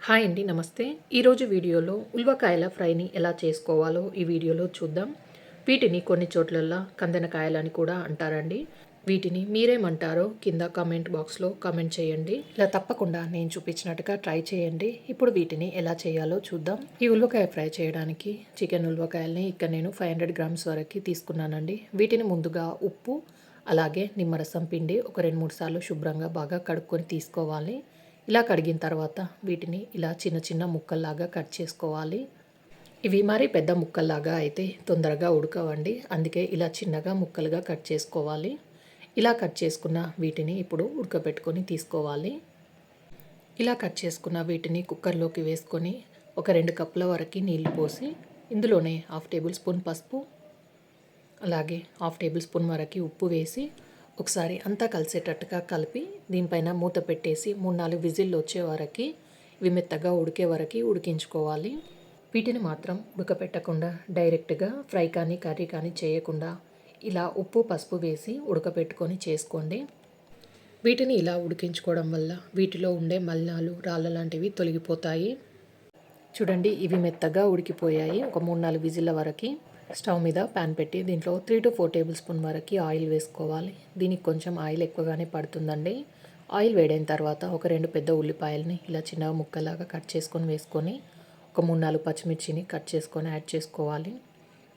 Hi అండి, నమస్తే. ఈరోజు వీడియోలో ఉల్వకాయల ఫ్రైని ఎలా చేసుకోవాలో ఈ వీడియోలో చూద్దాం. వీటిని కొన్ని చోట్లల్లో కందనకాయలని కూడా అంటారండి. వీటిని మీరేమంటారో కింద కామెంట్ బాక్స్లో కామెంట్ చేయండి. ఇలా తప్పకుండా నేను చూపించినట్టుగా ట్రై చేయండి. ఇప్పుడు వీటిని ఎలా చేయాలో చూద్దాం. ఈ ఉల్వకాయ ఫ్రై చేయడానికి చికెన్ ఉల్వకాయల్ని ఇక్కడ నేను 500 గ్రామ్స్ వరకు తీసుకున్నానండి. వీటిని ముందుగా ఉప్పు అలాగే నిమ్మరసం పిండి ఒక 2-3 సార్లు శుభ్రంగా బాగా కడుక్కొని తీసుకోవాలి. ఇలా కడిగిన తర్వాత వీటిని ఇలా చిన్న చిన్న ముక్కల్లాగా కట్ చేసుకోవాలి. ఇవి మరీ పెద్ద ముక్కల్లాగా అయితే తొందరగా ఉడకవండి. అందుకే ఇలా చిన్నగా ముక్కలుగా కట్ చేసుకోవాలి. ఇలా కట్ చేసుకున్న వీటిని ఇప్పుడు ఉడకబెట్టుకొని తీసుకోవాలి. ఇలా కట్ చేసుకున్న వీటిని కుక్కర్లోకి వేసుకొని ఒక 2 కప్పుల వరకు నీళ్లు పోసి ఇందులోనే 1/2 టేబుల్ స్పూన్ పసుపు అలాగే 1/2 టేబుల్ స్పూన్ వరకు ఉప్పు వేసి ఒకసారి అంతా కలిసేటట్టుగా కలిపి దీనిపైన మూత పెట్టేసి 3-4 విజిల్లు వచ్చే వరకు ఇవి మెత్తగా ఉడికే వరకు ఉడికించుకోవాలి. వీటిని మాత్రం ఉడకపెట్టకుండా డైరెక్ట్గా ఫ్రై కానీ కర్రీ కానీ చేయకుండా ఇలా ఉప్పు పసుపు వేసి ఉడకపెట్టుకొని చేసుకోండి. వీటిని ఇలా ఉడికించుకోవడం వల్ల వీటిలో ఉండే మలినాలు రాళ్ళ లాంటివి తొలగిపోతాయి. చూడండి, ఇవి మెత్తగా ఉడికిపోయాయి. ఒక 3-4 విజిల్ల వరకు స్టవ్ మీద ప్యాన్ పెట్టి దీంట్లో 3-4 టేబుల్ స్పూన్ వరకు ఆయిల్ వేసుకోవాలి. దీనికి కొంచెం ఆయిల్ ఎక్కువగానే పడుతుందండి. ఆయిల్ వేడైన తర్వాత ఒక 2 పెద్ద ఉల్లిపాయలని ఇలా చిన్నగా ముక్కలాగా కట్ చేసుకొని వేసుకొని ఒక 3-4 పచ్చిమిర్చిని కట్ చేసుకొని యాడ్ చేసుకోవాలి.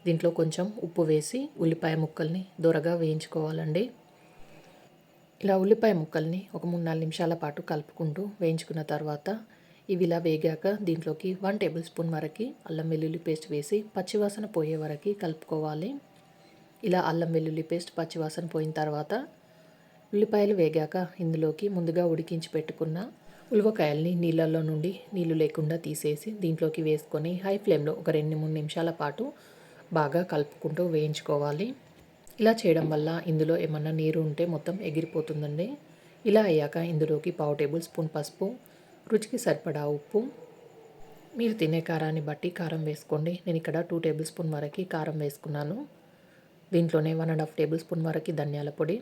దీంట్లో కొంచెం ఉప్పు వేసి ఉల్లిపాయ ముక్కల్ని దొరగా వేయించుకోవాలండి. ఇలా ఉల్లిపాయ ముక్కల్ని ఒక 3-4 నిమిషాల పాటు కలుపుకుంటూ వేయించుకున్న తర్వాత ఇవి ఇలా వేగాక దీంట్లోకి 1 టేబుల్ స్పూన్ వరకు అల్లం వెల్లుల్లి పేస్ట్ వేసి పచ్చివాసన పోయే వరకు కలుపుకోవాలి. ఇలా అల్లం వెల్లుల్లి పేస్ట్ పచ్చివాసన పోయిన తర్వాత ఉల్లిపాయలు వేగాక ఇందులోకి ముందుగా ఉడికించి పెట్టుకున్న ఉల్వకాయల్ని నీళ్ళల్లో నుండి నీళ్లు లేకుండా తీసేసి దీంట్లోకి వేసుకొని హై ఫ్లేమ్లో ఒక 2-3 నిమిషాల పాటు బాగా కలుపుకుంటూ వేయించుకోవాలి. ఇలా చేయడం వల్ల ఇందులో ఏమన్నా నీరు ఉంటే మొత్తం ఎగిరిపోతుందండి. ఇలా అయ్యాక ఇందులోకి 1/2 టేబుల్ స్పూన్ పసుపు, రుచికి సరిపడా ఉప్పు, మీరు తినే కారాన్ని బట్టి కారం వేసుకోండి. నేను ఇక్కడ 2 టేబుల్ స్పూన్ వరకు కారం వేసుకున్నాను. దీంట్లోనే 1.5 టేబుల్ స్పూన్ వరకు ధనియాల పొడి,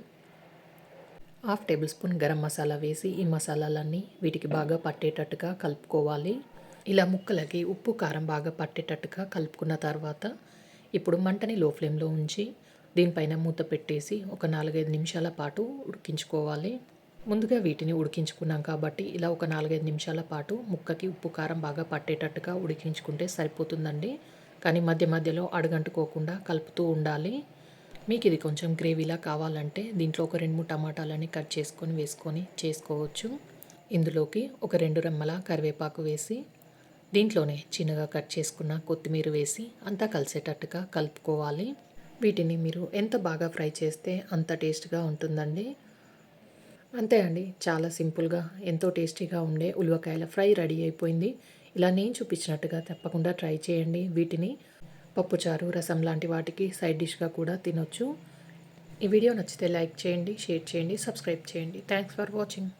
1/2 టేబుల్ స్పూన్ గరం మసాలా వేసి ఈ మసాలాలన్నీ వీటికి బాగా పట్టేటట్టుగా కలుపుకోవాలి. ఇలా ముక్కలకి ఉప్పు కారం బాగా పట్టేటట్టుగా కలుపుకున్న తర్వాత ఇప్పుడు మంటని లో ఫ్లేమ్లో ఉంచి దీనిపైన మూత పెట్టేసి ఒక 4-5 నిమిషాల పాటు ఉడికించుకోవాలి. ముందుగా వీటిని ఉడికించుకున్నాం కాబట్టి ఇలా ఒక 4-5 నిమిషాల పాటు ముక్కకి ఉప్పు కారం బాగా పట్టేటట్టుగా ఉడికించుకుంటే సరిపోతుందండి. కానీ మధ్య మధ్యలో అడుగంటుకోకుండా కలుపుతూ ఉండాలి. మీకు ఇది కొంచెం గ్రేవీలా కావాలంటే దీంట్లో ఒక 2-3 టమాటాలని కట్ చేసుకొని వేసుకొని చేసుకోవచ్చు. ఇందులోకి ఒక 2 రెమ్మల కరివేపాకు వేసి దీంట్లోనే చిన్నగా కట్ చేసుకున్న కొత్తిమీర వేసి అంతా కలిసేటట్టుగా కలుపుకోవాలి. వీటిని మీరు ఎంత బాగా ఫ్రై చేస్తే అంత టేస్ట్గా ఉంటుందండి. అంతే అండి, చాలా సింపుల్గా ఎంతో టేస్టీగా ఉండే ఉల్వకాయల ఫ్రై రెడీ అయిపోయింది. ఇలా నేను చూపించినట్టుగా తప్పకుండా ట్రై చేయండి. వీటిని పప్పుచారు, రసం లాంటి వాటికి సైడ్ డిష్గా కూడా తినొచ్చు. ఈ వీడియో నచ్చితే లైక్ చేయండి, షేర్ చేయండి, సబ్స్క్రైబ్ చేయండి. Thanks for watching.